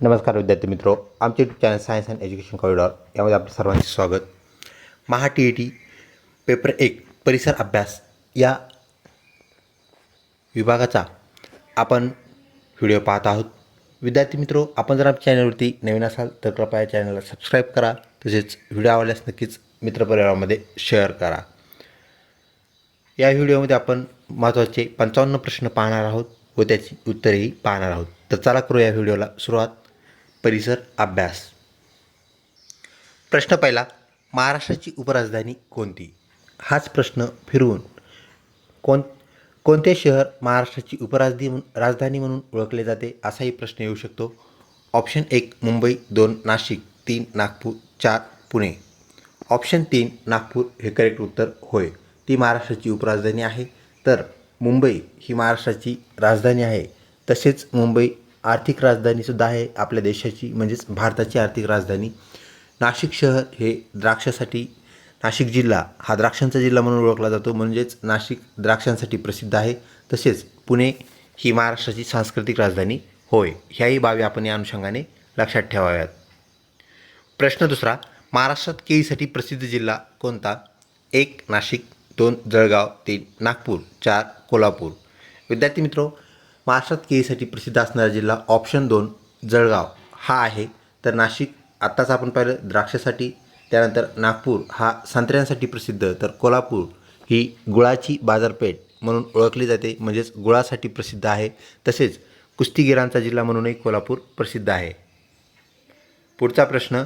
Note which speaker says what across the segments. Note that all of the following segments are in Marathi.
Speaker 1: नमस्कार विद्यार्थी मित्रो, आमचे YouTube channel science and education corridor यामध्ये आपलं सर्वांचे स्वागत. महा TET पेपर 1 परिसर अभ्यास या विभागाचा आपण व्हिडिओ पाहत आहोत. विद्यार्थी मित्रो, आपण जर आमच्या चॅनलवरती नवीन असाल तर कृपया या चॅनलला सबस्क्राईब करा. तसेच व्हिडिओ आवडल्यास नक्कीच मित्रपरिवारामध्ये शेअर करा. या व्हिडिओमध्ये आपण महत्त्वाचे 55 प्रश्न पाहणार आहोत व त्याची उत्तरेही पाहणार आहोत. तर चला करू या व्हिडिओला सुरुवात. परिसर अभ्यास. प्रश्न पहिला, महाराष्ट्राची उपराजधानी कोणती? हाच प्रश्न फिरवून कोणते शहर महाराष्ट्राची राजधानी म्हणून ओळखले जाते असाही प्रश्न येऊ शकतो. ऑप्शन 1 मुंबई, 2 नाशिक, 3 नागपूर, 4 पुणे. ऑप्शन 3 नागपूर हे करेक्ट उत्तर होय. ती महाराष्ट्राची उपराजधानी आहे. तर मुंबई ही महाराष्ट्राची राजधानी आहे. तसेच मुंबई आर्थिक राजधानीसुद्धा आहे आपल्या देशाची, म्हणजेच भारताची आर्थिक राजधानी. नाशिक शहर हे द्राक्षासाठी, नाशिक जिल्हा हा द्राक्षांचा जिल्हा म्हणून ओळखला जातो, म्हणजेच नाशिक द्राक्षांसाठी प्रसिद्ध आहे. तसेच पुणे ही महाराष्ट्राची सांस्कृतिक राजधानी होय. ह्याही बाबी आपण या अनुषंगाने लक्षात ठेवाव्यात. प्रश्न दुसरा, महाराष्ट्रात केळीसाठी प्रसिद्ध जिल्हा कोणता? 1 नाशिक, 2 जळगाव, 3 नागपूर, 4 कोल्हापूर. विद्यार्थी मित्रो, महाराष्ट्रात केळीसाठी प्रसिद्ध असणारा जिल्हा ऑप्शन 2 जळगाव हा आहे. तर नाशिक आत्ताच आपण पाहिलं द्राक्षासाठी, त्यानंतर नागपूर हा संत्र्यांसाठी प्रसिद्ध, तर कोल्हापूर ही गुळाची बाजारपेठ म्हणून ओळखली जाते, म्हणजेच गुळासाठी प्रसिद्ध आहे. तसेच कुस्तीगिरांचा जिल्हा म्हणूनही कोल्हापूर प्रसिद्ध आहे. पुढचा प्रश्न,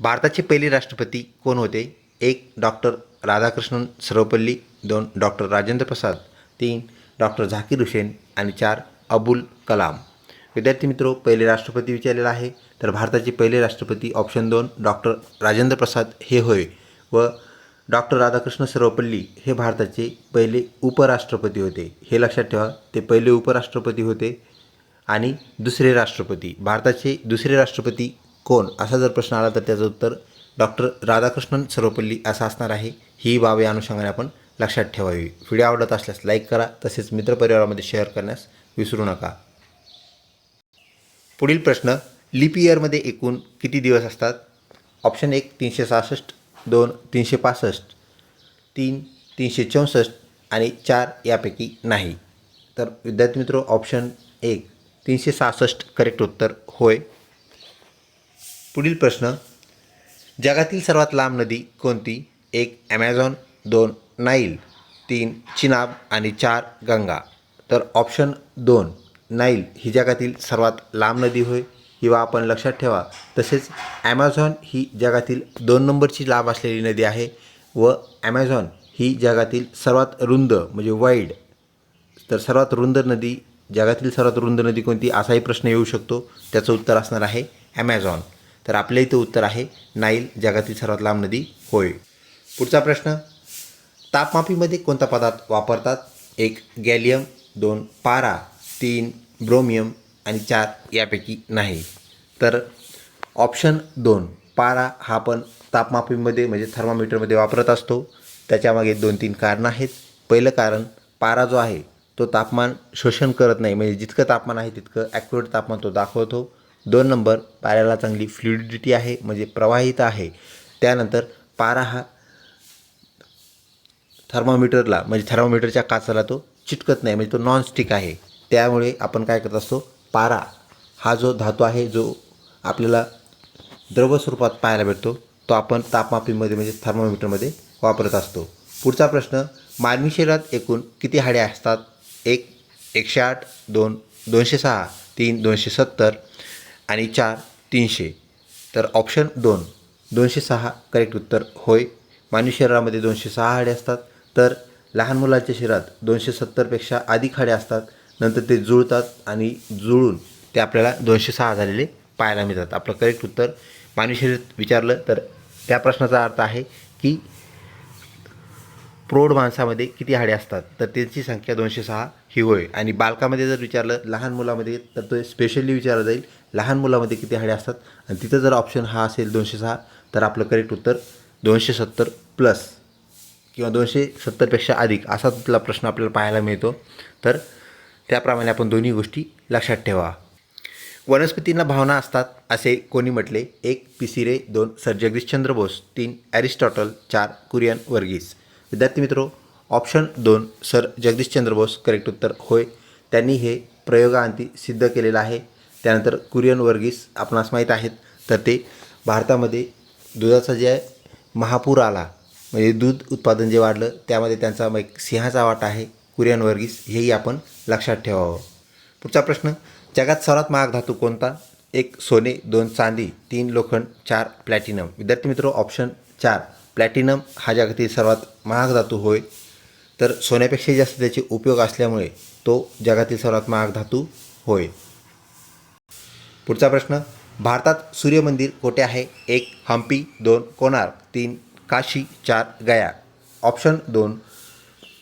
Speaker 1: भारताचे पहिले राष्ट्रपती कोण होते? 1 doctor Radhakrishnan Sarvepalli, 2 doctor Rajendra Prasad, 3 doctor Zakir Hussain आणि 4 अबुल कलाम. विद्यार्थी मित्रो, पहिले राष्ट्रपती विचारलेला आहे. तर भारताचे पहिले राष्ट्रपती ऑप्शन 2 डॉक्टर राजेंद्र प्रसाद हे होय. व डॉक्टर राधाकृष्ण सर्वपल्ली हे भारताचे पहिले उपराष्ट्रपती होते. हे लक्षात ठेवा, ते पहिले उपराष्ट्रपती होते. आणि दुसरे राष्ट्रपती, भारताचे दुसरे राष्ट्रपती कोण असा जर प्रश्न आला तर त्याचं उत्तर डॉक्टर राधाकृष्णन सर्वपल्ली असं असणार आहे. ही बाब या अनुषंगाने आपण लक्षात ठेवावी. व्हिडिओ आवडत असल्यास लाईक करा, तसेच मित्रपरिवारामध्ये शेअर करण्यास विसरू नका. पुढील प्रश्न, लीप इयरमध्ये एकूण किती दिवस असतात? ऑप्शन 1 366, 2 365, 3 364 आणि 4 यापैकी नाही. तर विद्यार्थी मित्रो, ऑप्शन 1 366 करेक्ट उत्तर होय. पुढील प्रश्न, जगातील सर्वात लांब नदी कोणती? 1 ॲमेझॉन, 2 नाईल, 3 चिनाब आणि 4 गंगा. तर ऑप्शन 2 नाईल ही जगातील सर्वात लांब नदी होय. ही बाब आपण लक्षात ठेवा. तसेच ॲमेझॉन ही जगातील 2 नंबरची लांब असलेली नदी आहे. व ॲमेझॉन ही जगातील सर्वात रुंद म्हणजे वाईड. तर सर्वात रुंद नदी, जगातील सर्वात रुंद नदी कोणती असाही प्रश्न येऊ शकतो. त्याचं उत्तर असणार आहे ॲमेझॉन. तर आपल्या इथं उत्तर आहे नाईल जगातील सर्वात लांब नदी होय. पुढचा प्रश्न, तापमापीमध्ये कोणता पदार्थ वापरतात? 1 गॅलियम, 2 पारा, 3 ब्रोमियम आणि 4 यापैकी नाही. तर ऑप्शन 2 पारा हा आपण तापमापीमध्ये म्हणजे थर्मामीटरमध्ये वापरत असतो. त्याच्यामागे 2-3 कारणं आहेत. पहिलं कारण, पारा जो आहे तो तापमान शोषण करत नाही, म्हणजे जितकं तापमान आहे तितकं ॲक्युरेट तापमान तो दाखवतो. 2 नंबर, पाऱ्याला चांगली फ्लुइडिटी आहे, म्हणजे प्रवाहिता आहे. त्यानंतर पारा हा थर्मामीटरला म्हणजे थर्मामीटरच्या काचाला तो चिटकत नाही, म्हणजे तो नॉनस्टिक आहे. त्यामुळे आपण काय करत असतो, पारा हा जो धातू आहे जो आपल्याला द्रव स्वरूपात पाहायला भेटतो, तो आपण तापमापीमध्ये म्हणजे थर्मामीटरमध्ये वापरत असतो. पुढचा प्रश्न, मानवी शरीरात एकूण किती हाडे असतात? 1 108, 2 206, 3 270 आणि 4 300. तर ऑप्शन 2 206 करेक्ट उत्तर होय. मानवी शरीरामध्ये 206 हाडे असतात. तर लहान मुलाच्या शरीरात 270पेक्षा अधिक हाडे असतात. नंतर ते जुळतात आणि जुळून ते आपल्याला 206 झालेले पाहायला मिळतात. आपलं करेक्ट उत्तर, मानवी शरीर विचारलं तर त्या प्रश्नाचा अर्थ आहे की प्रौढ माणसामध्ये किती हाडे असतात, तर त्यांची संख्या 206 ही होय. आणि बालकामध्ये जर विचारलं, लहान मुलामध्ये, तर तो स्पेशली विचारलं जाईल लहान मुलामध्ये किती हाडे असतात. आणि तिथं जर ऑप्शन हा असेल 206, तर आपलं करेक्ट उत्तर 270 प्लस किंवा 270पेक्षा अधिक असा तिथला प्रश्न आपल्याला पाहायला मिळतो. तर त्याप्रमाणे आपण दोन्ही गोष्टी लक्षात ठेवा. वनस्पतींना भावना असतात असे कोणी म्हटले? 1. पिसिरे, 2. सर जगदीशचंद्र बोस, 3. ॲरिस्टॉटल, 4. कुरियन वर्गीस. विद्यार्थी मित्रो, option 2 sir Jagdishchandra Bose correct उत्तर होय. त्यांनी हे प्रयोगाअंती सिद्ध केलेलं आहे. त्यानंतर कुरियन वर्गीस आपणास माहीत आहेत, तर ते भारतामध्ये दुधाचा जे महापूर आला, म्हणजे दूध उत्पादन जे वाढलं त्यामध्ये त्यांचा एक सिंहाचा वाटा आहे. कुरियन वर्गीस हेही आपण लक्षात ठेवावं. पुढचा प्रश्न, जगात सर्वात महाग धातू कोणता? 1. सोने, 2. चांदी, 3. लोखंड, 4. प्लॅटिनम. विद्यार्थी मित्रो, ऑप्शन 4 प्लॅटिनम हा जगातील सर्वात महाग धातू होय. तर सोन्यापेक्षाही जास्त त्याचे उपयोग असल्यामुळे तो जगातील सर्वात महाग धातू होय. पुढचा प्रश्न, भारतात सूर्यमंदिर कोठे आहे? 1. हम्पी, 2. कोणार्क, 3. काशी, 4. गया. ऑप्शन 2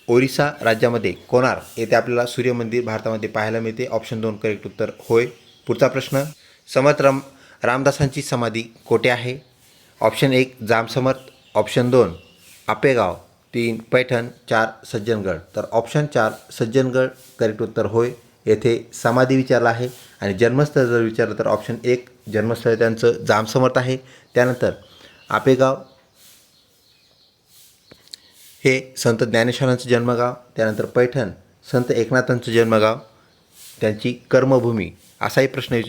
Speaker 1: ओरिसा राज्यामध्ये कोणार्क येथे आपल्याला सूर्यमंदिर भारतामध्ये पाहायला मिळते. ऑप्शन 2 करेक्ट उत्तर होय. पुढचा प्रश्न, समर्थ रामदासांची समाधी कोठे आहे? ऑप्शन 1 जाम समर्थ, ऑप्शन 2 आपेगाव, 3 पैठण, 4 सज्जनगड. तर ऑप्शन 4 सज्जनगड करेक्ट उत्तर होय. येथे समाधी विचारला आहे. आणि जन्मस्थळ जर विचारलं तर ऑप्शन 1 जन्मस्थळ त्यांचं जाम समर्थ आहे. त्यानंतर आपेगाव हे संत ज्ञानेश्वरांचं जन्मगाव. त्यानंतर पैठण संत एकनाथांचं जन्मगाव, त्यांची कर्मभूमी. असाही प्रश्न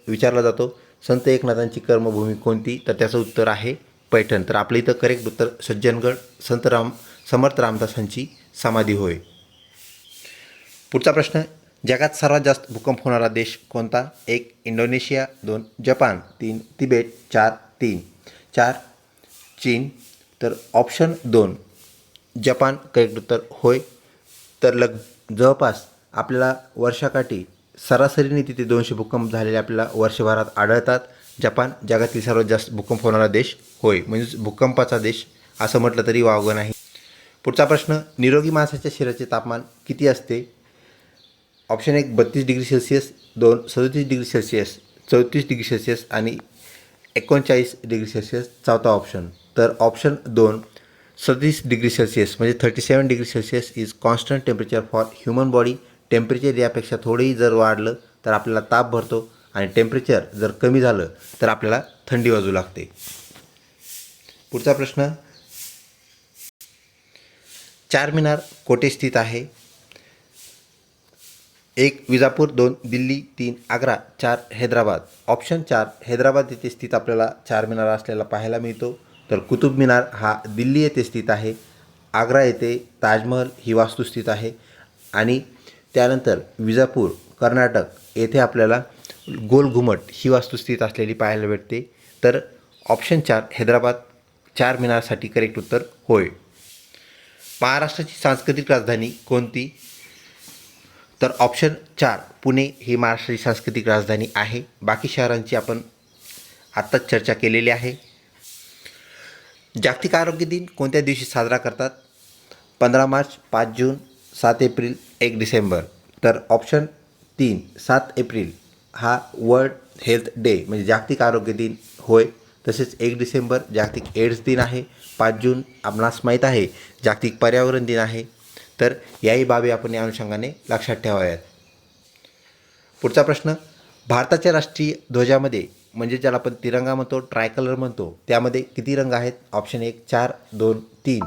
Speaker 1: विचारला जातो, संत एकनाथांची कर्मभूमी कोणती? तर त्याचं उत्तर आहे पैठण. तर आपलं इथं करेक्ट उत्तर सज्जनगड, समर्थ रामदासांची समाधी होय. पुढचा प्रश्न, जगात सर्वात जास्त भूकंप होणारा देश कोणता? 1 इंडोनेशिया, 2 जपान, 3 तिबेट, 4 चीन. तर ऑप्शन 2 जपान करेक्ट उत्तर होय. तर जवळपास आपल्याला वर्षाकाठी सरासरीने तिथे 200 भूकंप झालेले आपल्याला वर्षभरात आढळतात. जपान जगातील सर्वात जास्त भूकंप होणारा देश होय, म्हणजेच भूकंपाचा देश असं म्हटलं तरी वावगं नाही. पुढचा प्रश्न, निरोगी माणसाच्या शरीराचे तापमान किती असते? Option 1 32 degree Celsius, 2 37 degree Celsius, 34 degree Celsius आणि 39 डिग्री सेल्सिअस चौथा ऑप्शन. तर ऑप्शन 2 37 डिग्री सेल्सिअस म्हणजे 37 degree Celsius is constant temperature for human body. Temperature यापेक्षा थोडंही जर वाढलं तर आपल्याला ताप भरतो, आणि टेम्परेचर जर कमी झालं तर आपल्याला थंडी वाजू लागते. पुढचा प्रश्न, चारमिनार कोठे स्थित आहे? 1 विजापूर, 2 दिल्ली, 3 आग्रा, 4 हैदराबाद. ऑप्शन 4 हैदराबाद येथे स्थित आपल्याला चारमिनार असलेला पाहायला मिळतो. तर कुतुब मिनार हा दिल्ली येथे स्थित आहे. आग्रा येथे ताजमहल ही वास्तू स्थित आहे. आणि त्यानंतर विजापूर कर्नाटक येथे आपल्याला गोल घुमट ही वास्तू स्थित असलेली पाहायला भेटते. तर ऑप्शन 4 हैदराबाद चारमिनारसाठी करेक्ट उत्तर होय. महाराष्ट्राची सांस्कृतिक राजधानी कोणती? तर ऑप्शन 4 पुणे ही महाराष्ट्राची सांस्कृतिक राजधानी आहे. बाकी शहरांची आपण आत्ताच चर्चा केलेली आहे. जागतिक आरोग्य दिन कोणत्या दिवशी साजरा करतात? 15 मार्च, 5 जून, 7 एप्रिल, 1 डिसेंबर. तर ऑप्शन 3 7 एप्रिल हा वर्ल्ड हेल्थ डे म्हणजे जागतिक आरोग्य दिन होय. तसेच 1 डिसेंबर जागतिक एड्स दिन आहे. 5 जून आपणास माहीत आहे जागतिक पर्यावरण दिन आहे. तर याही बाबी आपण या अनुषंगाने लक्षात ठेवाव्यात. पुढचा प्रश्न, भारताच्या राष्ट्रीय ध्वजामध्ये म्हणजे ज्याला आपण तिरंगा म्हणतो, ट्रायकलर म्हणतो, त्यामध्ये किती रंग आहेत? ऑप्शन 1 4, 2 3,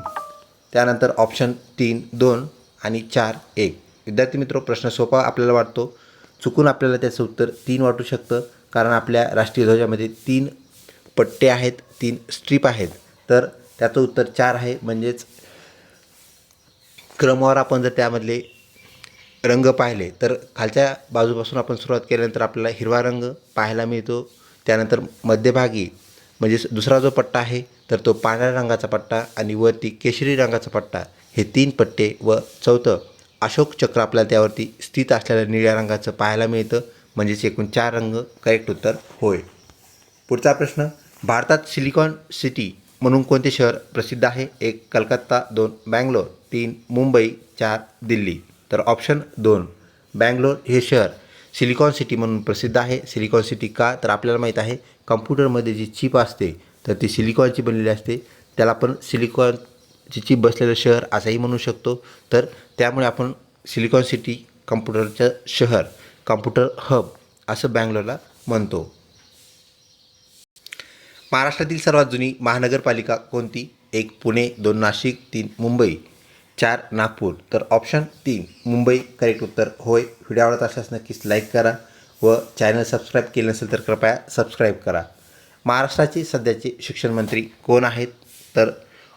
Speaker 1: त्यानंतर ऑप्शन 3 2 आणि 4 1. विद्यार्थी मित्र, प्रश्न सोपा आपल्याला वाटतो, चुकून आपल्याला त्याचं उत्तर 3 वाटू शकतं, कारण आपल्या राष्ट्रीय ध्वजामध्ये 3 पट्टे आहेत, 3 स्ट्रीप आहेत. तर त्याचं उत्तर 4 आहे. म्हणजेच क्रमवार आपण जर त्यामधले रंग पाहिले तर खालच्या बाजूपासून आपण सुरुवात केल्यानंतर आपल्याला हिरवा रंग पाहायला मिळतो. त्यानंतर मध्यभागी म्हणजे दुसरा जो पट्टा आहे तर तो पांढऱ्या रंगाचा पट्टा आणि वरती केशरी रंगाचा पट्टा, हे 3 पट्टे व चौथं अशोक चक्र आपल्याला त्यावरती स्थित असलेल्या निळ्या रंगाचं पाहायला मिळतं. म्हणजेच एकूण 4 रंग करेक्ट उत्तर होय. पुढचा प्रश्न, भारतात सिलिकॉन सिटी म्हणून कोणते शहर प्रसिद्ध आहे? 1 कलकत्ता, 2 बँगलोर, 3 मुंबई, 4 दिल्ली. तर ऑप्शन 2 बँगलोर हे शहर सिलिकॉन सिटी म्हणून प्रसिद्ध आहे. सिलिकॉन सिटी का? तर आपल्याला माहीत आहे कम्प्युटरमध्ये जी चिप असते तर ती सिलिकॉनची बनलेली असते. त्याला आपण सिलिकॉनची चिप बसलेलं शहर असंही म्हणू शकतो. तर त्यामुळे आपण सिलिकॉन सिटी कम्प्युटरचं शहर, कम्प्युटर हब असं बँगलोरला म्हणतो? महाराष्ट्रातील सर्वात जुनी महानगरपालिका कोणती? 1 पुणे, 2 नाशिक, 3 मुंबई, 4 नागपूर. तर ऑप्शन 3 मुंबई करेक्ट उत्तर होय. व्हिडिओ आवडत असल्यास नक्कीच लाईक करा व चॅनल सबस्क्राईब केले नसेल तर कृपया सबस्क्राईब करा. महाराष्ट्राचे सध्याचे शिक्षण मंत्री कोण आहेत? तर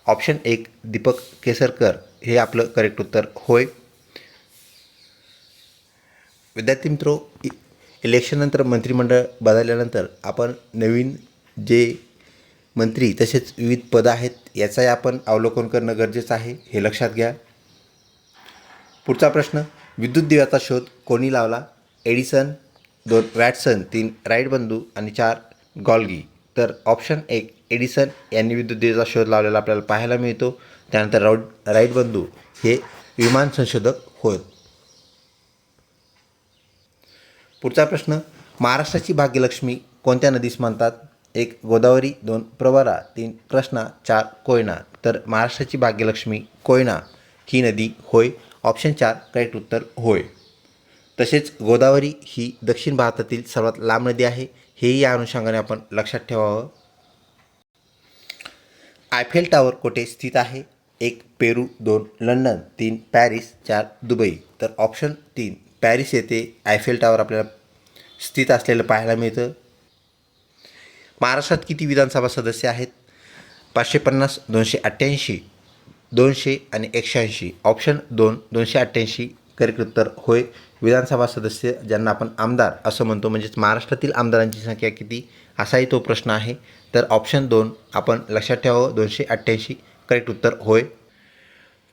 Speaker 1: ऑप्शन 1 दीपक केसरकर हे आपलं करेक्ट उत्तर होय. विद्यार्थी मित्रो, इलेक्शननंतर मंत्रिमंडळ बदलल्यानंतर आपण नवीन जे मंत्री तसेच विविध पदं आहेत याचाही आपण अवलोकन करणं गरजेचं आहे, हे लक्षात घ्या. पुढचा प्रश्न, विद्युत दिव्याचा शोध कोणी लावला? एडिसन, 2 वॅटसन, 3 राईट बंधू आणि 4 गॉल्गी. तर ऑप्शन 1 एडिसन यांनी विद्युत दिव्याचा शोध लावलेला आपल्याला पाहायला मिळतो. त्यानंतर राईट बंधू हे विमान संशोधक होत. पुढचा प्रश्न, महाराष्ट्राची भाग्यलक्ष्मी कोणत्या नदीस म्हणतात? 1 गोदावरी, 2 प्रवरा, 3 कृष्णा, 4 कोयना. तर महाराष्ट्राची भाग्यलक्ष्मी कोयना ही नदी होय. ऑप्शन 4 करेक्ट उत्तर होय. तसेच गोदावरी ही दक्षिण भारतातील सर्वात लांब नदी आहे, हेही या अनुषंगाने आपण लक्षात ठेवावं. आयफेल टॉवर कुठे स्थित आहे? 1 पेरू, 2 लंडन, 3 पॅरिस, 4 दुबई. तर ऑप्शन 3 पॅरिस येथे आयफेल टॉवर आपल्याला स्थित असलेलं पाहायला मिळतं. महाराष्ट्रात किती विधानसभा सदस्य आहेत? 550, 288, 200 आणि 180. ऑप्शन 2 288 करेक्ट उत्तर होय. विधानसभा सदस्य ज्यांना आपण आमदार असं म्हणतो, म्हणजेच महाराष्ट्रातील आमदारांची संख्या किती असाही तो प्रश्न आहे. तर ऑप्शन 2 आपण लक्षात ठेवावं, 288 करेक्ट उत्तर होय.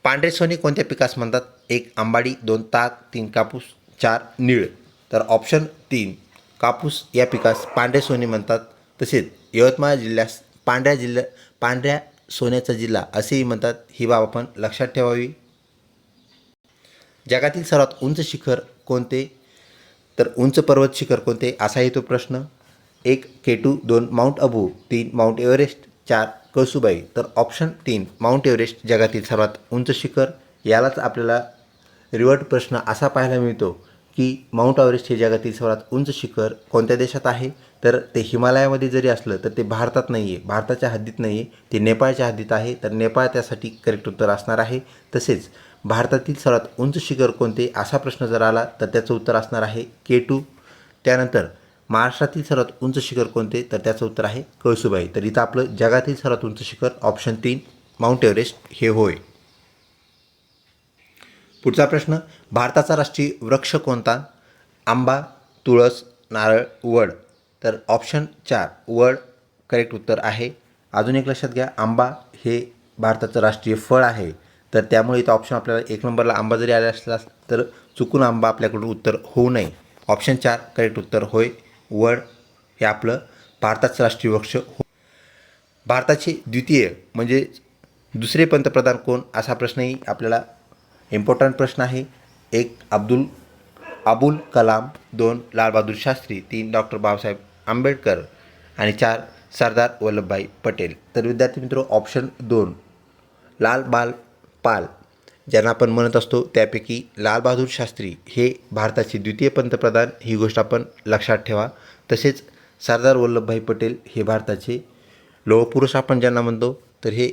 Speaker 1: पांढरे सोने कोणत्या पिकास म्हणतात? 1 आंबाडी, 2 ताक, 3 कापूस, 4 नीळ. तर ऑप्शन 3 कापूस या पिकास पांढरे सोने म्हणतात. तसेच यवतमाळ जिल्ह्यास पांढऱ्या सोन्याचा जिल्हा असेही म्हणतात, ही बाब आपण लक्षात ठेवावी. जगातील सर्वात उंच शिखर कोणते? तर उंच पर्वत शिखर कोणते असाही तो प्रश्न. 1 K2, 2 mount Abu, 3 mount Everest, 4 Kalsubai. तर ऑप्शन 3 माउंट एव्हरेस्ट जगातील सर्वात उंच शिखर. यालाच आपल्याला रिवर्ट प्रश्न असा पाहायला मिळतो की माउंट एव्हरेस्ट हे जगातील सर्वात उंच शिखर कोणत्या देशात आहे? तर ते हिमालयामध्ये जरी असलं तर ते भारतात नाही आहे, भारताच्या हद्दीत नाही आहे, ते नेपाळच्या हद्दीत आहे. तर नेपाळ त्यासाठी करेक्ट उत्तर असणार आहे. तसेच भारतातील सर्वात उंच शिखर कोणते असा प्रश्न जर आला तर त्याचं उत्तर असणार आहे K2. त्यानंतर महाराष्ट्रातील सर्वात उंच शिखर कोणते? तर त्याचं उत्तर आहे कळसुबाई. तर इथं आपलं जगातील सर्वात उंच शिखर ऑप्शन 3 माउंट एव्हरेस्ट हे होय. पुढचा प्रश्न, भारताचा राष्ट्रीय वृक्ष कोणता? आंबा, तुळस, नारळ, वड. तर ऑप्शन 4 वड करेक्ट उत्तर आहे. अजून एक लक्षात घ्या, आंबा हे भारताचं राष्ट्रीय फळ आहे. तर त्यामुळे इथं ऑप्शन आपल्याला 1 नंबरला आंबा जरी आला असला तर चुकून आंबा आपल्याकडून उत्तर होऊ नये. ऑप्शन 4 करेक्ट उत्तर होय. वड हे आपलं भारताचं राष्ट्रीय वृक्ष हो. भारताचे द्वितीय म्हणजे दुसरे पंतप्रधान कोण असा प्रश्नही आपल्याला इम्पॉर्टंट प्रश्न आहे. 1 अबुल कलाम, 2 लालबहादूर शास्त्री, 3 डॉक्टर बाबासाहेब आंबेडकर आणि 4 सरदार वल्लभभाई पटेल. तर विद्यार्थी मित्र, ऑप्शन 2 लाल पाल ज्यांना आपण म्हणत असतो त्यापैकी लालबहादूर शास्त्री हे भारताचे द्वितीय पंतप्रधान, ही गोष्ट आपण लक्षात ठेवा. तसेच सरदार वल्लभभाई पटेल हे भारताचे लोहपुरुष आपण ज्यांना म्हणतो, तर हे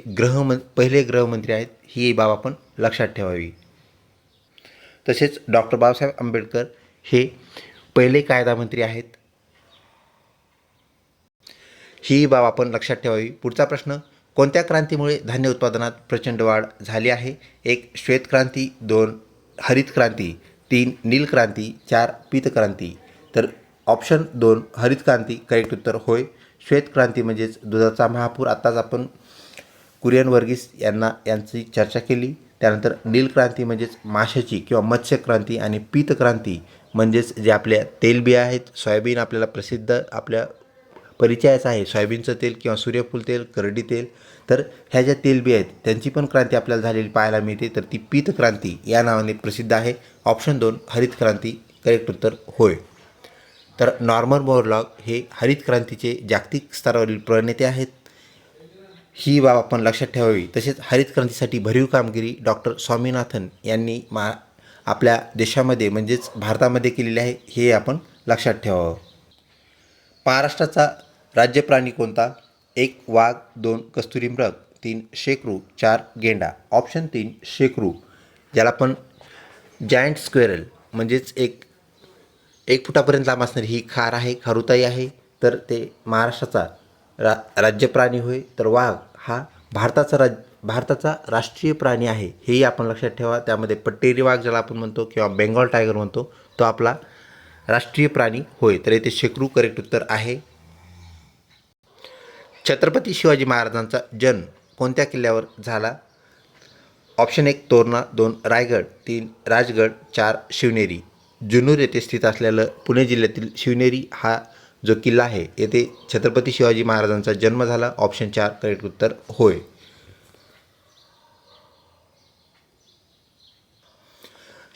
Speaker 1: पहिले गृहमंत्री आहेत, ही बाब आपण लक्षात ठेवावी. तसेच डॉक्टर बाबासाहेब आंबेडकर हे पहिले कायदामंत्री आहेत, ही बाब आपण लक्षात ठेवावी. पुढचा प्रश्न, कोणत्या क्रांतीमुळे धान्य उत्पादनात प्रचंड वाढ झाली आहे? 1 श्वेत क्रांती, 2 हरित क्रांती, 3 नील क्रांती, 4 पीत क्रांती. तर ऑप्शन 2 हरित क्रांती करेक्ट उत्तर होय. श्वेत क्रांती म्हणजेच दुधाचा महापूर, आत्ताच आपण कुरियन वर्गीस यांची चर्चा केली. त्यानंतर नील क्रांती म्हणजेच माशाची किंवा मत्स्य क्रांती आणि पीत क्रांती म्हणजेच जे आपल्या तेलबिया आहेत, सोयाबीन आपल्याला प्रसिद्ध आपल्या परिचयाचं आहे, सोयाबीनचं तेल किंवा सूर्यफूल तेल, करडी तेल. तर ह्या ज्या तेलबिया आहेत त्यांची पण क्रांती आपल्याला झालेली पाहायला मिळते, तर ती पीत क्रांती या नावाने प्रसिद्ध आहे. ऑप्शन 2 हरित क्रांती करेक्ट उत्तर होय. तर नॉर्मन बोरलॉग हे हरित क्रांतीचे जागतिक स्तरावरील प्रणेते आहेत, ही बाब आपण लक्षात ठेवावी. तसेच हरित क्रांतीसाठी भरीव कामगिरी डॉक्टर स्वामीनाथन यांनी आपल्या देशामध्ये म्हणजेच भारतामध्ये केलेली आहे, हे आपण लक्षात ठेवावं. महाराष्ट्राचा राज्य प्राणी कोणता? 1 वाघ, 2 कस्तुरीमृग, 3 शेकरू, 4 गेंडा. ऑप्शन 3 शेकरू, ज्याला आपण जायंट स्क्वेरल म्हणजेच एक फुटापर्यंत लांब असणारी ही खार आहे, खारुताई आहे. तर ते महाराष्ट्राचा राज्य प्राणी होय. तर वाघ हा भारताचा राष्ट्रीय प्राणी आहे, हेही आपण लक्षात ठेवा. त्यामध्ये पट्टेरी वाघ ज्याला आपण म्हणतो किंवा बेंगॉल टायगर म्हणतो, तो आपला राष्ट्रीय प्राणी होय. तर येथे शेकरू करेक्ट उत्तर आहे. छत्रपती शिवाजी महाराजांचा जन्म कोणत्या किल्ल्यावर झाला? ऑप्शन 1 तोरणा, 2 रायगड, 3 राजगड, 4 शिवनेरी. जुन्नर येथे स्थित असलेलं पुणे जिल्ह्यातील शिवनेरी हा जो किल्ला आहे, येथे छत्रपती शिवाजी महाराजांचा जन्म झाला. ऑप्शन 4 करेक्ट उत्तर होय.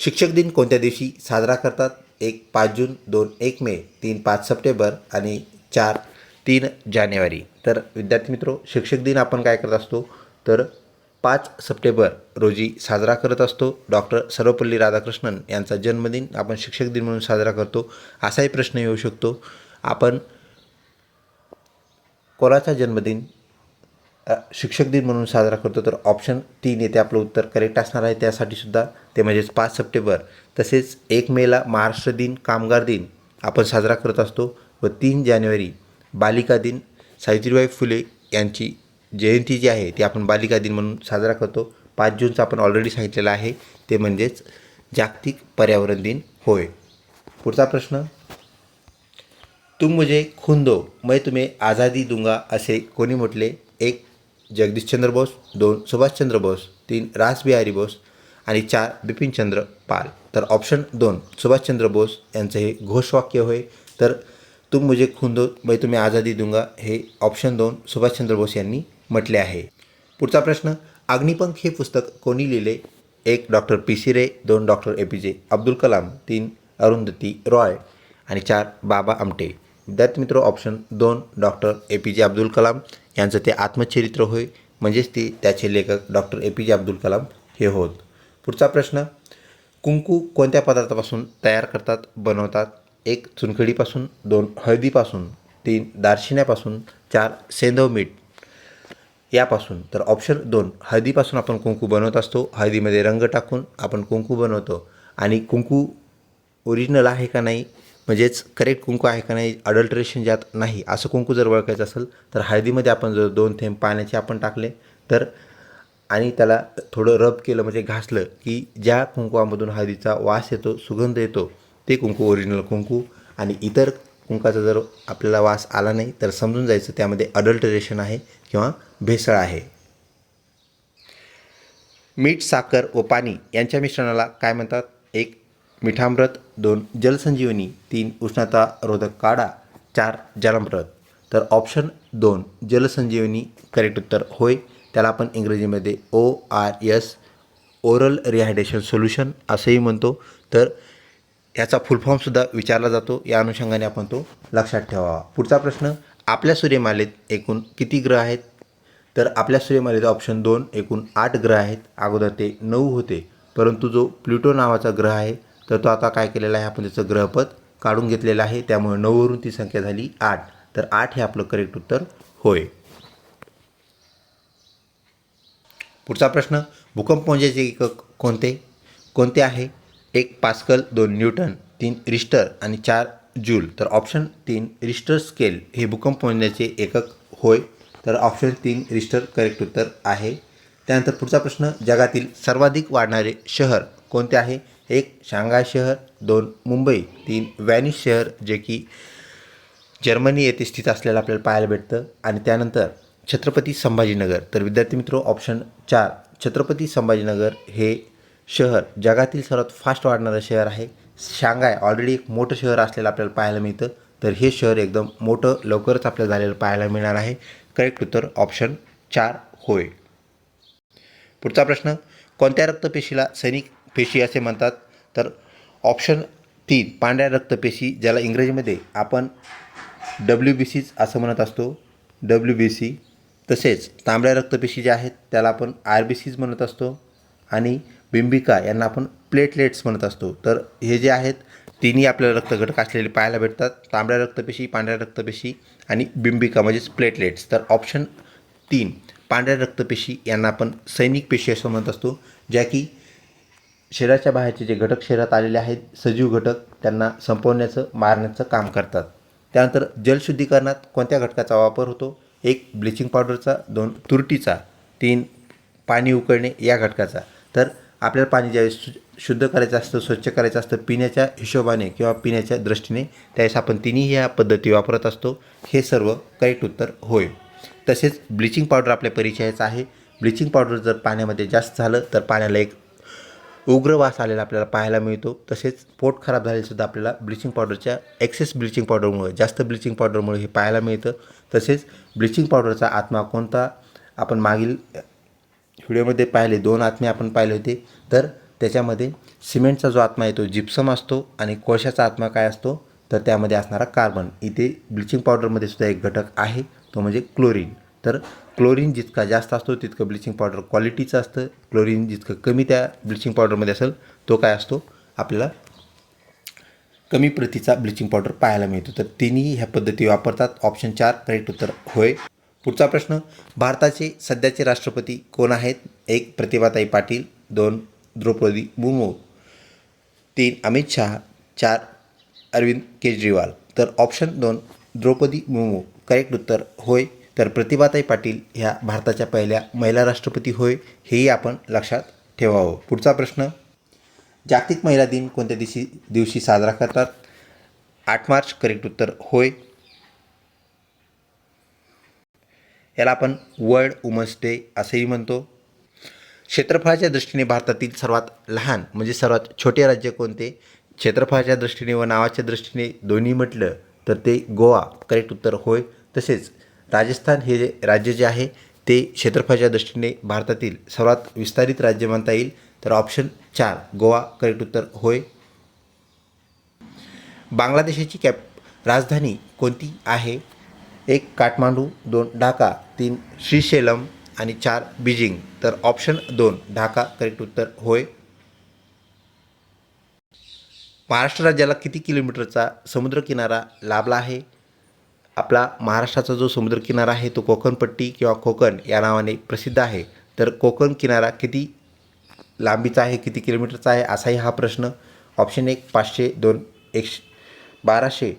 Speaker 1: शिक्षक दिन कोणत्या दिवशी साजरा करतात? 1 5 जून, 2 1 मे, 3 5 सप्टेंबर आणि 4 3 जानेवारी. तर विद्यार्थी मित्रो, शिक्षक दिन आपण काय करत असतो? तर 5 सप्टेंबर रोजी साजरा करत असतो. डॉक्टर सर्वपल्ली राधाकृष्णन यांचा जन्मदिन आपण शिक्षक दिन म्हणून साजरा करतो. असाही प्रश्न येऊ शकतो, आपण कोणाचा जन्मदिन शिक्षक दिन म्हणून साजरा करतो? तर ऑप्शन 3 येथे आपलं उत्तर करेक्ट असणार आहे. त्यासाठी सुद्धा ते म्हणजेच 5 सप्टेंबर. तसेच 1 मेला महाराष्ट्र दिन, कामगार दिन आपण साजरा करत असतो व 3 जानेवारी बालिका दिन, सावित्रीबाई फुले यांची जयंती जी आहे ती आपण बालिका दिन म्हणून साजरा करतो. 5 जूनचा आपण ऑलरेडी सांगितलेलं आहे, ते म्हणजेच जागतिक पर्यावरण दिन होय. पुढचा प्रश्न, तुम मुझे खून दो मैं तुम्हें आझादी दूंगा असे कोणी म्हटले? 1 जगदीशचंद्र बोस, 2 सुभाषचंद्र बोस, 3 रासबिहारी बोस आणि 4 बिपिनचंद्र पाल. तर ऑप्शन 2 सुभाषचंद्र बोस यांचं हे घोषवाक्य होय. तर तुम मुझे खून दो मैं तुम्हें आझादी दूंगा हे ऑप्शन 2 सुभाषचंद्र बोस यांनी म्हटले आहे. पुढचा प्रश्न, अग्निपंख हे पुस्तक कोणी लिहिले? 1 doctor P C. Ray, 2 doctor A P J. Abdul Kalam, 3 Arundhati Roy आणि 4 बाबा आमटे. विद्यार्थी मित्र, option 2 doctor A P J. Abdul Kalam यांचं ते आत्मचरित्र होय, म्हणजेच त्याचे लेखक डॉक्टर ए.पी.जे. अब्दुल कलाम हे होत. पुढचा प्रश्न, कुंकू कोणत्या पदार्थापासून तयार बनवतात? 1 चुनखडीपासून, 2 हळदीपासून, 3 दारशिन्यापासून, 4 सेंधव मीठ यापासून. तर ऑप्शन 2 हळदीपासून आपण कुंकू बनवत असतो. हळदीमध्ये रंग टाकून आपण कुंकू बनवतो आणि कुंकू ओरिजिनल आहे का नाही, म्हणजेच करेक्ट कुंकू आहे का नाही, अडल्ट्रेशन ज्यात नाही असं कुंकू जर ओळखायचं असेल तर हळदीमध्ये आपण जर 2 थेंब पाण्याचे आपण टाकले तर आणि त्याला थोडं रब केलं म्हणजे घासलं की ज्या कुंकवामधून हळदीचा वास येतो, सुगंध येतो, ते कुंकू ओरिजिनल कुंकू. आणि इतर कुंकाचा जर आपल्याला वास आला नाही तर समजून जायचं त्यामध्ये अडल्टरेशन आहे किंवा भेसळ आहे. मीठ, साखर व पाणी यांच्या मिश्रणाला काय म्हणतात? 1 मिठामृत, 2 जलसंजीवनी, 3 उष्णतारोधक काढा, 4 जलामृत. तर ऑप्शन 2 जलसंजीवनी करेक्ट उत्तर होय. त्याला आपण इंग्रजीमध्ये ORS ओरल रिहायड्रेशन सोल्युशन असंही म्हणतो. तर याचा फुल फॉर्मसुद्धा विचारला जातो, या अनुषंगाने आपण तो लक्षात ठेवावा. पुढचा प्रश्न, आपल्या सूर्यमालेत एकूण किती ग्रह आहेत? तर आपल्या सूर्यमालेत ऑप्शन 2 एकूण 8 ग्रह आहेत. अगोदर ते 9 होते, परंतु जो प्लुटो नावाचा ग्रह आहे तर तो आता काय केलेला आहे, आपण त्याचं ग्रहपद काढून घेतलेलं आहे, त्यामुळे 9 वरून ती संख्या झाली 8. तर 8 हे आपलं करेक्ट उत्तर होय. पुढचा प्रश्न, भूकंप मोजण्याचे एकक कोणते आहे? 1 पास्कल, 2 न्यूटन, 3 रिश्टर आणि 4 जूल. तर ऑप्शन 3 रिश्टर स्केल हे भूकंप मोजण्याचे एकक होय. तर ऑप्शन 3 रिश्टर करेक्ट उत्तर आहे. त्यानंतर पुढचा प्रश्न, जगातील सर्वाधिक वाढणारे शहर कोणते आहे? 1 शांघाय शहर, 2 मुंबई, 3 व्हॅनिस शहर जे की जर्मनी येथे स्थित असलेलं आपल्याला पाहायला भेटतं आणि त्यानंतर छत्रपती संभाजीनगर. तर विद्यार्थी मित्रो, ऑप्शन 4 छत्रपती संभाजीनगर हे शहर जगातील सर्वात फास्ट वाढणारं शहर आहे. शांघाय ऑलरेडी एक मोठं शहर असलेलं आपल्याला पाहायला मिळतं, तर हे शहर एकदम मोठं लवकरच आपल्याला झालेलं पाहायला मिळणार आहे. करेक्ट उत्तर ऑप्शन 4 होय. पुढचा प्रश्न, कोणत्या रक्तपेशीला सैनिक पेशी असे म्हणतात? तर ऑप्शन 3 पांढऱ्या रक्तपेशी, ज्याला इंग्रजीमध्ये आपण WBC असं म्हणत असतो, WBC. तसेच तांबड्या रक्तपेशी ज्या आहेत त्याला आपण RBCs म्हणत असतो आणि बिंबिका यांना आपण प्लेटलेट्स म्हणत असतो. तर हे जे आहेत तिन्ही आपल्याला रक्तघटक असलेले पाहायला भेटतात. तांबड्या रक्तपेशी, पांढऱ्या रक्तपेशी आणि बिंबिका म्हणजेच प्लेटलेट्स. तर ऑप्शन 3 पांढऱ्या रक्तपेशी यांना आपण सैनिक पेशी असं म्हणत असतो, ज्या की शरीराच्या बाहेरचे जे घटक शरीरात आलेले आहेत सजीव घटक त्यांना संपवण्याचं मारण्याचं काम करतात. त्यानंतर जलशुद्धीकरणात कोणत्या घटकाचा वापर होतो? 1 ब्लिचिंग पावडरचा, 2 तुरटीचा, 3 पाणी उकळणे या घटकाचा. तर आपल्याला पाणी ज्यावेळेस शुद्ध करायचं असतं, स्वच्छ करायचं असतं पिण्याच्या हिशोबाने किंवा पिण्याच्या दृष्टीने, त्यावेळेस आपण तिन्ही ह्या पद्धती वापरत असतो. हे सर्व करेक्ट उत्तर होय. तसेच ब्लिचिंग पावडर आपल्या परिचयाचं आहे. ब्लिचिंग पावडर जर पाण्यामध्ये जास्त झालं तर पाण्याला एक उग्र वास आलेला आपल्याला पाहायला मिळतो. तसेच पोट खराब झालेसुद्धा आपल्याला ब्लिचिंग पावडरच्या एक्सेस ब्लिचिंग पावडरमुळे, जास्त ब्लिचिंग पावडरमुळे हे पाहायला मिळतं. तसेच ब्लिचिंग पावडरचा आत्मा कोणता? आपण मागील व्हिडिओमध्ये पाहिले 2 आत्मे आपण पाहिले होते. तर त्याच्यामध्ये सिमेंटचा जो आत्मा आहे तो जिप्सम असतो आणि कोळशाचा आत्मा काय असतो? तर त्यामध्ये असणारा कार्बन. इथे ब्लिचिंग पावडरमध्ये सुद्धा एक घटक आहे, तो म्हणजे क्लोरीन. तर क्लोरीन जितका जास्त असतो तितकं ब्लिचिंग पावडर क्वालिटीचं असतं. क्लोरीन जितकं कमी त्या ब्लिचिंग पावडरमध्ये असेल तो काय असतो? आपल्याला कमी प्रतीचा ब्लिचिंग पावडर पाहायला मिळतो. तर तिन्ही ह्या पद्धती वापरतात. ऑप्शन 4 करेक्ट उत्तर होय. पुढचा प्रश्न, भारताचे सध्याचे राष्ट्रपती कोण आहेत? 1 प्रतिभाताई पाटील, 2 द्रौपदी मुर्मू, 3 अमित शहा, 4 अरविंद केजरीवाल. तर ऑप्शन 2 द्रौपदी मुर्मू करेक्ट उत्तर होय. तर प्रतिभाताई पाटील ह्या भारताच्या पहिल्या महिला राष्ट्रपती होय, हेही आपण लक्षात ठेवावं. पुढचा प्रश्न, जागतिक महिला दिन कोणत्या दिवशी साजरा करतात? 8 मार्च करेक्ट उत्तर होय. याला आपण वर्ल्ड वुमन्स डे असंही म्हणतो. क्षेत्रफळाच्या दृष्टीने भारतातील सर्वात लहान म्हणजे सर्वात छोटे राज्य कोणते? क्षेत्रफळाच्या दृष्टीने व नावाच्या दृष्टीने दोन्ही म्हटलं तर ते गोवा करेक्ट उत्तर होय. तसेच राजस्थान हे राज्य जे आहे ते क्षेत्रफळाच्या दृष्टीने भारतातील सर्वात विस्तारित राज्य म्हणता येईल. तर ऑप्शन 4 गोवा करेक्ट उत्तर होय. बांगलादेशाची राजधानी कोणती आहे? 1 काठमांडू, 2 ढाका, 3 श्रीशैलम आणि 4 बीजिंग. तर ऑप्शन 2 ढाका करेक्ट उत्तर होय. महाराष्ट्र राज्याला किती किलोमीटरचा समुद्रकिनारा लाभला आहे? आपला महाराष्ट्राचा जो समुद्रकिनारा आहे तो कोकणपट्टी किंवा कोकण या नावाने प्रसिद्ध आहे. तर कोकण किनारा किती लांबीचा आहे, किती किलोमीटरचा आहे असाही हा प्रश्न. ऑप्शन 1 500, 2 1200,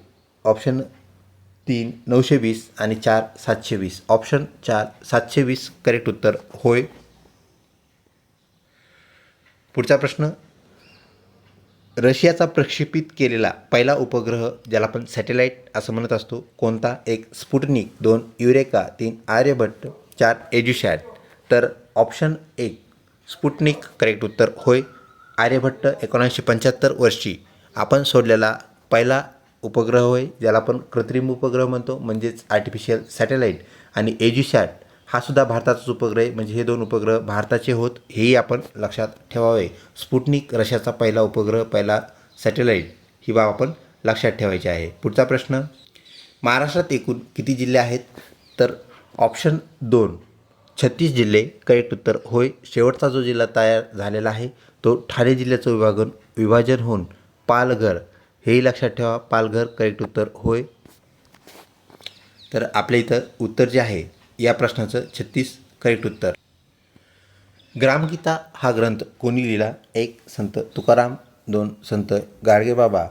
Speaker 1: ऑप्शन 3 920 आणि 4 720. ऑप्शन 4 720 करेक्ट उत्तर होय. पुढचा प्रश्न, रशियाचा प्रक्षेपित केलेला पहिला उपग्रह ज्याला आपण सॅटेलाईट असं म्हणत असतो कोणता? 1 स्पुटनिक, 2 युरेका, 3 आर्यभट्ट, 4 एज्युसॅट. तर ऑप्शन 1 स्पुटनिक करेक्ट उत्तर होय. आर्यभट्ट 1975 वर्षी आपण सोडलेला पहिला उपग्रह होय, ज्याला आपण कृत्रिम उपग्रह म्हणतो म्हणजेच आर्टिफिशियल सॅटेलाईट. आणि एज्युसॅट हा सुद्धा भारताचाच उपग्रह आहे, म्हणजे हे 2 उपग्रह भारताचे होत, हेही आपण लक्षात ठेवावे. स्पुटनिक रशियाचा पहिला उपग्रह, पहिला सॅटेलाईट ही बाब आपण लक्षात ठेवायची आहे. पुढचा प्रश्न, महाराष्ट्रात एकूण किती जिल्हे आहेत? तर ऑप्शन 2 36 जिल्हे करेक्ट उत्तर होय. शेवटचा जो जिल्हा तयार झालेला आहे तो ठाणे जिल्ह्याचं विभाजन होऊन पालघर, हेही लक्षात ठेवा, पालघर करेक्ट उत्तर होय. तर आपल्या इथं उत्तर जे आहे या प्रश्नाचं 36 करेक्ट उत्तर. ग्रामगीता हा ग्रंथ कोणी लिहिला? 1 संत तुकाराम, 2 संत गाडगेबाबा,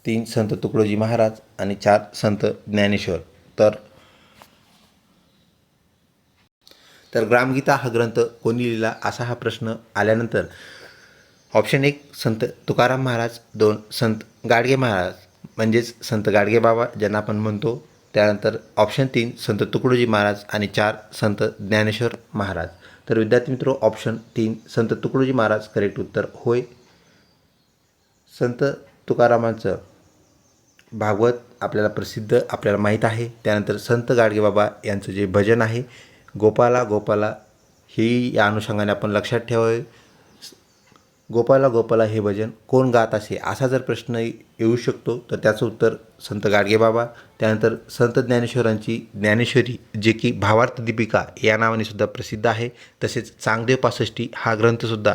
Speaker 1: 3 संत तुकडोजी महाराज आणि 4 संत ज्ञानेश्वर. तर ग्रामगीता हा ग्रंथ कोणी लिहिला असा हा प्रश्न आल्यानंतर ऑप्शन 1 संत तुकाराम महाराज, 2 संत गाडगे महाराज म्हणजेच संत गाडगेबाबा ज्यांना आपण म्हणतो, त्यानंतर ऑप्शन 3 संत तुकडोजी महाराज आणि 4 संत ज्ञानेश्वर महाराज. तर विद्यार्थी मित्रो, ऑप्शन 3 संत तुकडोजी महाराज करेक्ट उत्तर होय. संत तुकारामांचं भागवत आपल्याला प्रसिद्ध आपल्याला माहीत आहे. त्यानंतर संत गाडगेबाबा यांचं जे भजन आहे गोपाला गोपाला, ही या अनुषंगाने आपण लक्षात ठेवावे. गोपाला गोपाला हे भजन कोण गात असे असा जर प्रश्न येऊ शकतो तर त्याचं उत्तर संत गाडगेबाबा. त्यानंतर संत ज्ञानेश्वरांची ज्ञानेश्वरी जे की भावार्थ दीपिका या नावाने सुद्धा प्रसिद्ध आहे. तसेच चांगदेव पासष्टी हा ग्रंथसुद्धा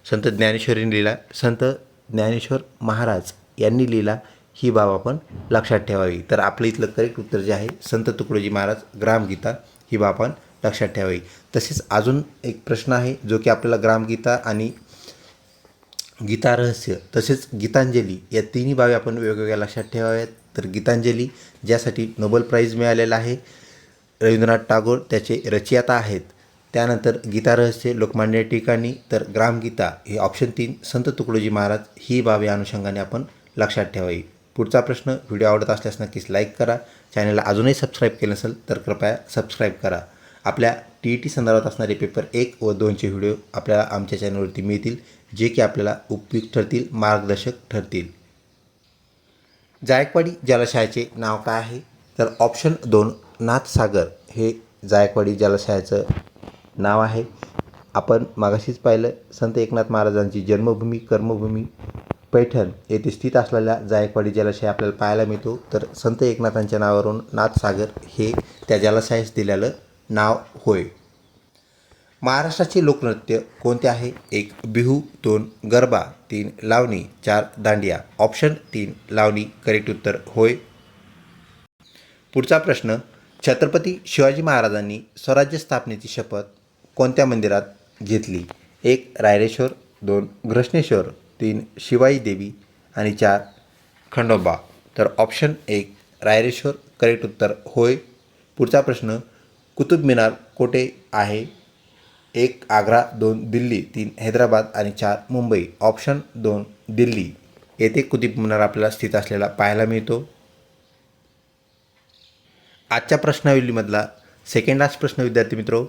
Speaker 1: संत ज्ञानेश्वरीने लिहिला. संत ज्ञानेश्वर महाराज यांनी लिहिला ही बाब आपण लक्षात ठेवावी. तर आपलं इथलं करेक्ट उत्तर जे आहे संत तुकडोजी महाराज ग्रामगीता ही बाब आपण लक्षात ठेवावी. तसेच अजून एक प्रश्न आहे जो की आपल्याला ग्रामगीता आणि गीता रहस्य तसेच गीतांजली या तिन्ही बाबी आपण वेगवेगळ्या लक्षात ठेवाव्यात. तर गीतांजली ज्यासाठी नोबेल प्राईज मिळालेला आहे, रवींद्रनाथ टागोर त्याचे रचयिता आहेत. त्यानंतर गीता रहस्य लोकमान्य टिळकांनी, तर ग्रामगीता हे ऑप्शन 3 संत तुकडोजी महाराज ही बाब या अनुषंगाने आपण लक्षात ठेवावी. पुढचा प्रश्न. व्हिडिओ आवडत असल्यास नक्कीच लाईक करा. चॅनलला अजूनही सबस्क्राईब केलं नसेल तर कृपया सबस्क्राईब करा. आपल्या TET संदर्भात असणारे पेपर 1 व 2चे व्हिडिओ आपल्याला आमच्या चॅनलवरती मिळतील, जे की आपल्याला उपयुक्त ठरतील, मार्गदर्शक ठरतील. जायकवाडी जलाशयाचे नाव काय आहे? तर ऑप्शन 2 नाथसागर हे जायकवाडी जलाशयाचं नाव आहे. आपण मागाशीच पाहिलं संत एकनाथ महाराजांची जन्मभूमी कर्मभूमी पैठण येथे स्थित असलेल्या जायकवाडी जलाशय आपल्याला पाहायला मिळतो. तर संत एकनाथांच्या नावावरून नाथसागर हे त्या जलाशयास दिलेलं नाव होय. महाराष्ट्राचे लोकनृत्य कोणते आहे? 1 बिहू, 2 गरबा, 3 लावणी, 4 दांडिया. ऑप्शन 3 लावणी करेक्ट उत्तर होय. पुढचा प्रश्न. छत्रपती शिवाजी महाराजांनी स्वराज्य स्थापनेची शपथ कोणत्या मंदिरात घेतली? 1 रायरेश्वर, 2 घृष्णेश्वर, 3 शिवाई देवी आणि 4 खंडोबा. तर ऑप्शन 1 रायरेश्वर करेक्ट उत्तर होय. पुढचा प्रश्न. कुतुब मिनार कोठे आहे? 1 आग्रा, 2 दिल्ली, 3 हैदराबाद आणि 4 मुंबई. ऑप्शन 2 दिल्ली येथे कुतुब मिनार आपल्याला स्थित असलेला पाहायला मिळतो. आजच्या प्रश्नावलीमधला सेकंड लास्ट प्रश्न विद्यार्थी मित्रो.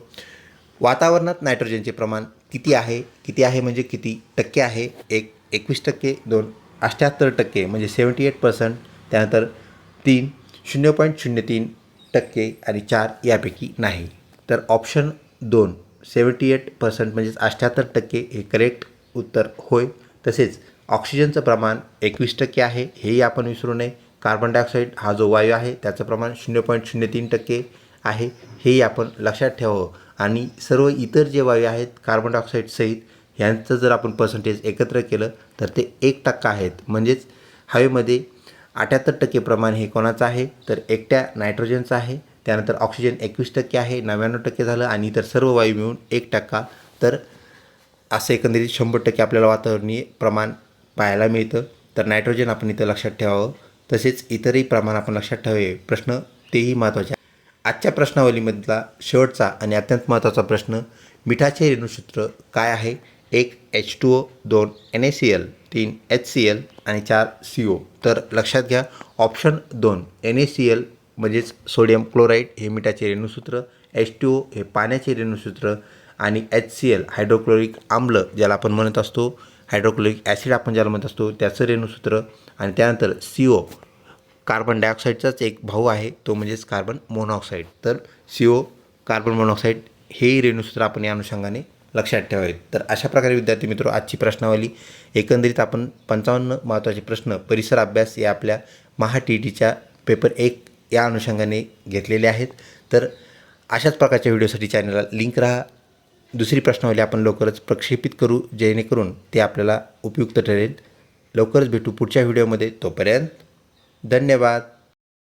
Speaker 1: वातावरणात नायट्रोजनचे प्रमाण किती आहे? किती आहे म्हणजे किती टक्के आहे? 1 21%, 2 78% म्हणजे 78%, त्यानंतर 3 0.03% आणि 4 यापैकी नाही. तर ऑप्शन 2 78% म्हणजेच 78% हे करेक्ट उत्तर होय. तसेच ऑक्सिजनचं प्रमाण 21% आहे, हेही आपण विसरू नये. कार्बन डायऑक्साईड हा जो वायू आहे त्याचं प्रमाण 0.03% आहे, हेही आपण लक्षात ठेवावं. आणि सर्व इतर जे वायू आहेत कार्बन डायऑक्साईड सहित यांचं जर आपण पर्सेंटेज एकत्र केलं तर ते 1% आहेत. म्हणजेच हवेमध्ये 78% प्रमाण हे कोणाचं आहे? तर एकट्या नायट्रोजनचं आहे. त्यानंतर ऑक्सिजन 21% आहे, 99% झालं आणि इतर सर्व वायू मिळून 1%. तर असं एकंदरीत 100% आपल्याला वातावरणीय प्रमाण पाहायला मिळतं. तर नायट्रोजन आपण इथं लक्षात ठेवावं. तसेच इतरही प्रमाण आपण लक्षात ठेवावे. प्रश्न तेही महत्त्वाचे. आजच्या प्रश्नावलीमधला शेवटचा आणि अत्यंत महत्त्वाचा प्रश्न. मिठाचे रेणुसूत्र काय आहे? 1 H2O, 2 NaCl, 3 HCl आणि 4 CO. तर लक्षात घ्या ऑप्शन 2 NaCl म्हणजेच सोडियम क्लोराईड हे मिठाचे रेणुसूत्र, H2O हे पाण्याचे रेणुसूत्र आणि HCl हायड्रोक्लोरिक आम्ल ज्याला आपण म्हणत असतो, हायड्रोक्लोरिक ॲसिड आपण ज्याला म्हणत असतो त्याचं रेणुसूत्र, आणि त्यानंतर CO कार्बन डायऑक्साईडचाच एक भाऊ आहे तो म्हणजेच कार्बन मोनॉक्साईड. तर CO कार्बन मोनॉक्साईड हे रेणुसूत्र आपण या अनुषंगाने लक्षात ठेवावेत. तर अशा प्रकारे विद्यार्थी मित्र आजची प्रश्नावली एकंदरीत आपण 55 महत्त्वाचे प्रश्न परिसर अभ्यास या आपल्या TETच्या पेपर 1 या अनुषंगाने घेतलेले आहेत. तर अशाच प्रकारच्या व्हिडिओसाठी चॅनलला लिंक राहा. दुसरी प्रश्नावली आपण लवकरच प्रक्षेपित करू जेणेकरून ते आपल्याला उपयुक्त ठरेल. लवकरच भेटू पुढच्या व्हिडिओमध्ये. तोपर्यंत धन्यवाद.